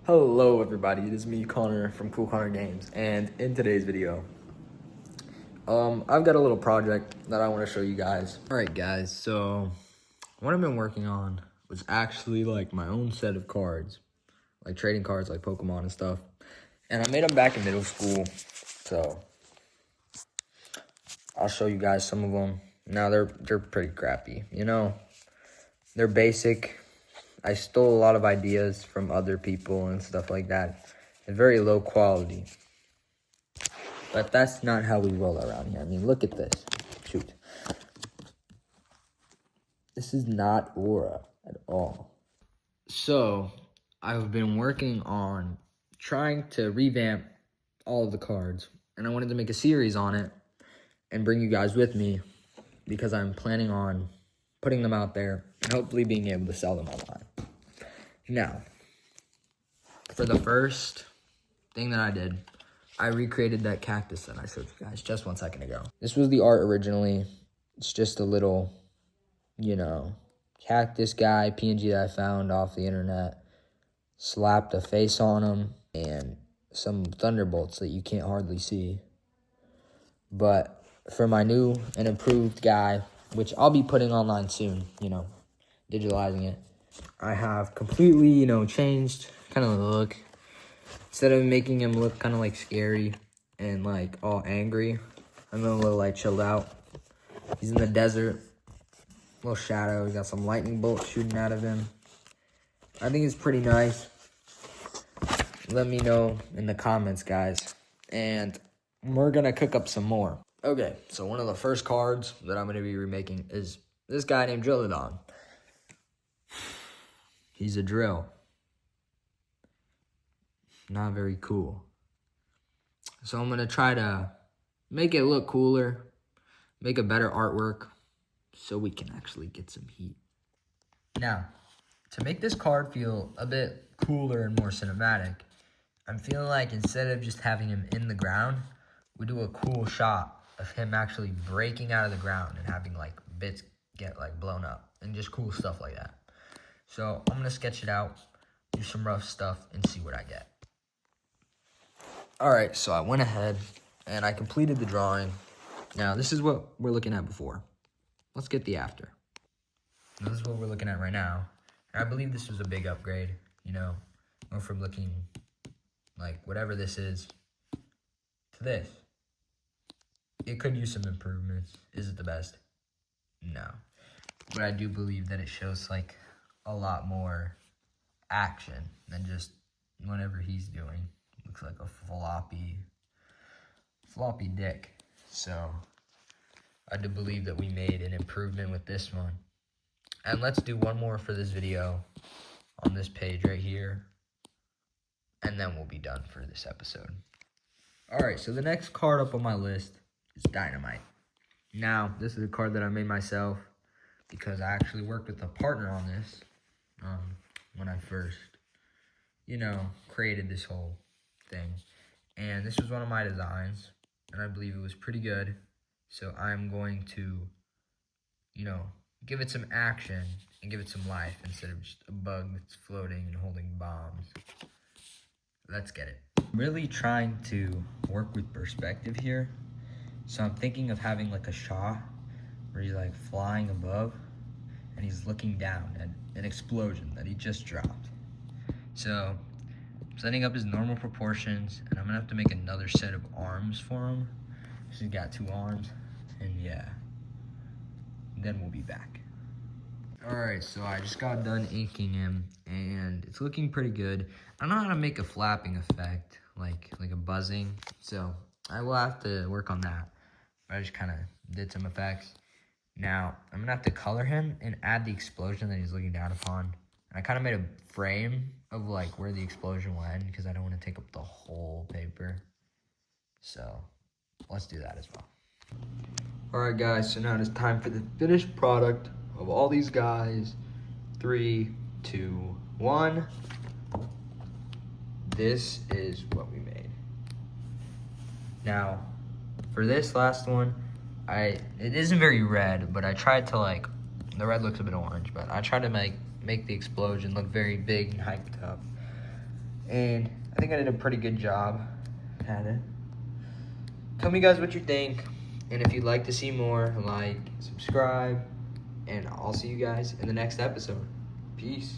Hello everybody, it is me Connor from Cool Connor Games, and in today's video, I've got a little project that I want to show you guys. Alright guys, so what I've been working on was actually like my own set of cards, like trading cards like Pokemon and stuff, and I made them back in middle school, so I'll show you guys some of them. Now they're pretty crappy, you know, they're basic. I stole a lot of ideas from other people and stuff like that. It's very low quality. But that's not how we roll around here. I mean, look at this. Shoot. This is not Aura at all. So, I've been working on trying to revamp all of the cards. And I wanted to make a series on it and bring you guys with me because I'm planning on putting them out there and hopefully being able to sell them online. Now, for the first thing that I did, I recreated that cactus that I showed you guys just 1 second ago. This was the art originally. It's just a little, you know, cactus guy, PNG that I found off the internet. Slapped a face on him and some thunderbolts that you can't hardly see. But for my new and improved guy, which I'll be putting online soon, you know, digitalizing it, I have completely, you know, changed kind of the look. Instead of making him look kind of like scary and like all angry, I'm a little like chilled out. He's in the desert, little shadow. He got some lightning bolts shooting out of him. I think it's pretty nice. Let me know in the comments, guys. And we're gonna cook up some more. Okay, so one of the first cards that I'm gonna be remaking is this guy named Drillodon. He's a drill. Not very cool. So I'm going to try to make it look cooler, make a better artwork, so we can actually get some heat. Now, to make this card feel a bit cooler and more cinematic, I'm feeling like instead of just having him in the ground, we do a cool shot of him actually breaking out of the ground and having like bits get like blown up and just cool stuff like that. So I'm going to sketch it out, do some rough stuff, and see what I get. Alright, so I went ahead and I completed the drawing. Now, this is what we're looking at before. Let's get the after. Now, this is what we're looking at right now. And I believe this was a big upgrade, you know, went from looking like whatever this is to this. It could use some improvements. Is it the best? No. But I do believe that it shows like a lot more action than just whatever he's doing. Looks like a floppy dick. So I do believe that we made an improvement with this one. And let's do one more for this video on this page right here. And then we'll be done for this episode. Alright, so the next card up on my list is Dynamite. Now, this is a card that I made myself because I actually worked with a partner on this when I first, you know, created this whole thing. And this was one of my designs, and I believe it was pretty good. So I'm going to, you know, give it some action and give it some life instead of just a bug that's floating and holding bombs. Let's get it. I'm really trying to work with perspective here. So I'm thinking of having like a shot where he's like flying above and he's looking down at an explosion that he just dropped. So I'm setting up his normal proportions, and I'm gonna have to make another set of arms for him. So he's got 2 arms, and yeah. Then we'll be back. Alright, so I just got done inking him, and it's looking pretty good. I don't know how to make a flapping effect, like a buzzing, so I will have to work on that. I just kind of did some effects. Now, I'm gonna have to color him and add the explosion that he's looking down upon. And I kind of made a frame of like where the explosion went because I don't want to take up the whole paper. So let's do that as well. Alright guys, so now it's time for the finished product of all these guys. 3, 2, 1. This is what we made. Now, for this last one, it isn't very red, but I tried to like, the red looks a bit orange, but I tried to make the explosion look very big and hyped up. And I think I did a pretty good job at it. Tell me guys what you think. And if you'd like to see more, like, subscribe. And I'll see you guys in the next episode. Peace.